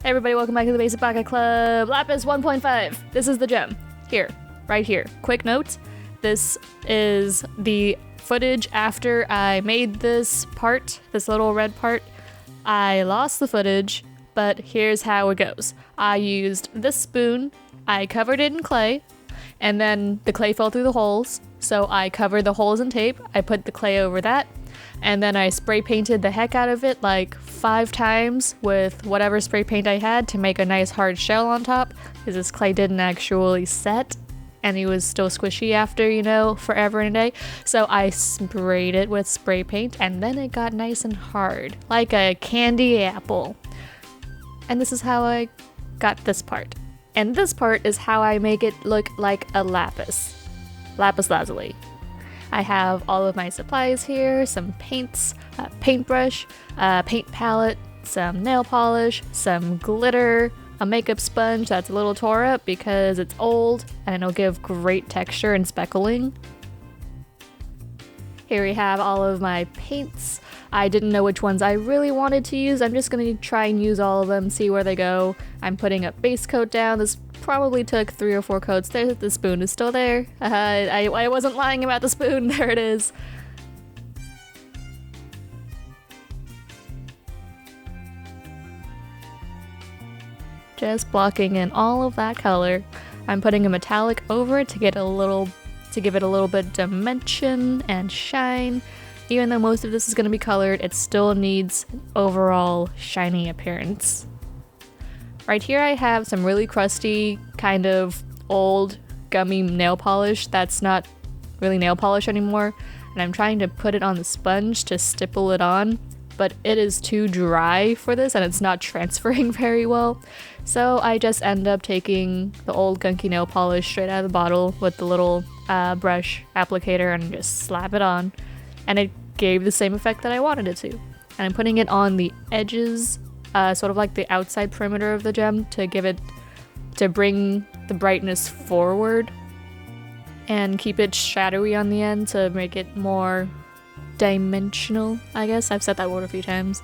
Hey everybody, welcome back to the Basic Pocket Club. Lapis 1.5. This is the gem. Here, right here. Quick note, this is the footage after I made this part, this little red part. I lost the footage, but here's how it goes. I used this spoon, I covered it in clay, and then the clay fell through the holes, so I covered the holes in tape, I put the clay over that, and then I spray painted the heck out of it like 5 times with whatever spray paint I had to make a nice hard shell on top, because this clay didn't actually set and it was still squishy after, you know, forever and a day. So I sprayed it with spray paint and then it got nice and hard, like a candy apple. And this is how I got this part. And this part is how I make it look like a lapis. Lapis Lazuli. I have all of my supplies here, some paints, a paintbrush, a paint palette, some nail polish, some glitter, a makeup sponge that's a little tore up because it's old and it'll give great texture and speckling. Here we have all of my paints. I didn't know which ones I really wanted to use. I'm just gonna try and use all of them, see where they go. I'm putting a base coat down. This probably took 3 or 4 coats. There's the spoon is still there. I wasn't lying about the spoon. There it is. Just blocking in all of that color. I'm putting a metallic over it to give it a little bit dimension and shine. Even though most of this is going to be colored, it still needs an overall shiny appearance. Right here I have some really crusty, kind of old, gummy nail polish that's not really nail polish anymore, and I'm trying to put it on the sponge to stipple it on, but it is too dry for this and it's not transferring very well. So I just end up taking the old gunky nail polish straight out of the bottle with the little brush applicator and just slap it on, and it gave the same effect that I wanted it to. And I'm putting it on the edges, sort of like the outside perimeter of the gem to bring the brightness forward and keep it shadowy on the end to make it more dimensional, I guess. I've said that word a few times.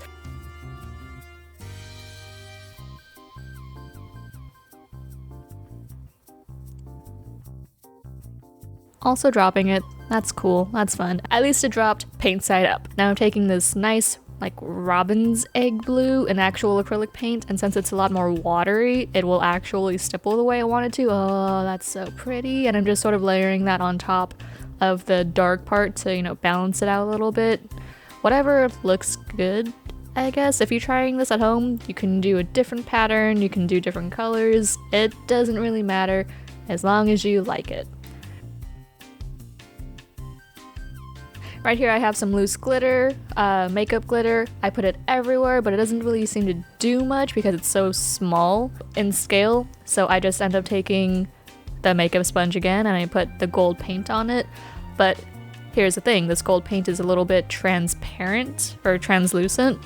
Also dropping it, that's cool, that's fun. At least it dropped paint side up. Now I'm taking this nice, like robin's egg blue, an actual acrylic paint, and since it's a lot more watery, it will actually stipple the way I want it to. Oh, that's so pretty. And I'm just sort of layering that on top of the dark part to, you know, balance it out a little bit. Whatever looks good, I guess. If you're trying this at home, you can do a different pattern, you can do different colors. It doesn't really matter as long as you like it. Right here I have some loose glitter, makeup glitter. I put it everywhere, but it doesn't really seem to do much because it's so small in scale. So I just end up taking the makeup sponge again and I put the gold paint on it. But here's the thing, this gold paint is a little bit transparent or translucent,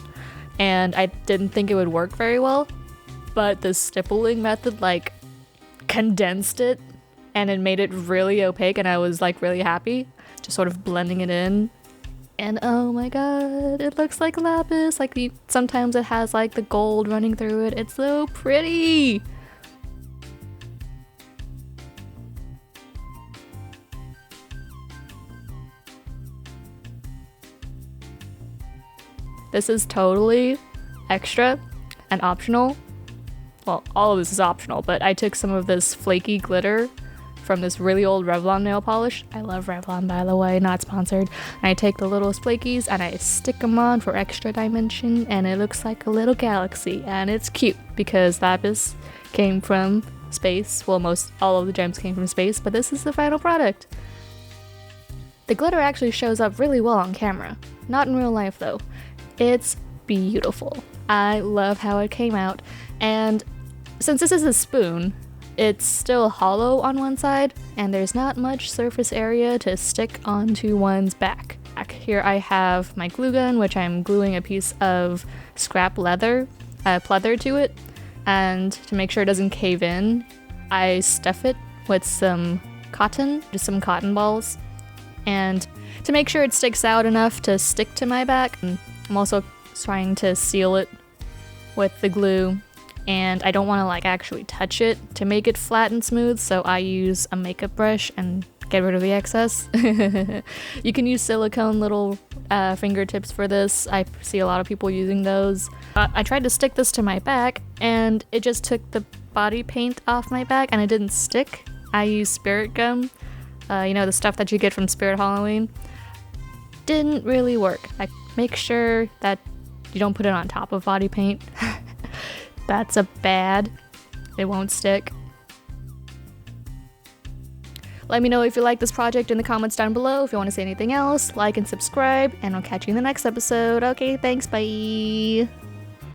and I didn't think it would work very well, but the stippling method like condensed it and it made it really opaque, and I was like really happy. Just sort of blending it in, and oh my god, it looks like lapis. Like sometimes it has like the gold running through it. It's so pretty. This is totally extra and optional. Well, all of this is optional, but I took some of this flaky glitter from this really old Revlon nail polish. I love Revlon, by the way, not sponsored. And I take the little flakies and I stick them on for extra dimension, and it looks like a little galaxy, and it's cute because lapis came from space. Well, all of the gems came from space, but this is the final product. The glitter actually shows up really well on camera. Not in real life though. It's beautiful. I love how it came out, and since this is a spoon, it's still hollow on one side, and there's not much surface area to stick onto one's back. Here I have my glue gun, which I'm gluing a piece of scrap leather, pleather to it, and to make sure it doesn't cave in, I stuff it with some cotton, just some cotton balls, and to make sure it sticks out enough to stick to my back. I'm also trying to seal it with the glue and I don't want to like actually touch it to make it flat and smooth, so I use a makeup brush and get rid of the excess. You can use silicone little fingertips for this. I see a lot of people using those. I tried to stick this to my back and it just took the body paint off my back and it didn't stick. I used spirit gum, you know, the stuff that you get from Spirit Halloween. Didn't really work. I make sure that you don't put it on top of body paint. That's a bad. It won't stick. Let me know if you like this project in the comments down below. If you want to say anything else, like and subscribe, and I'll catch you in the next episode. Okay, thanks, bye!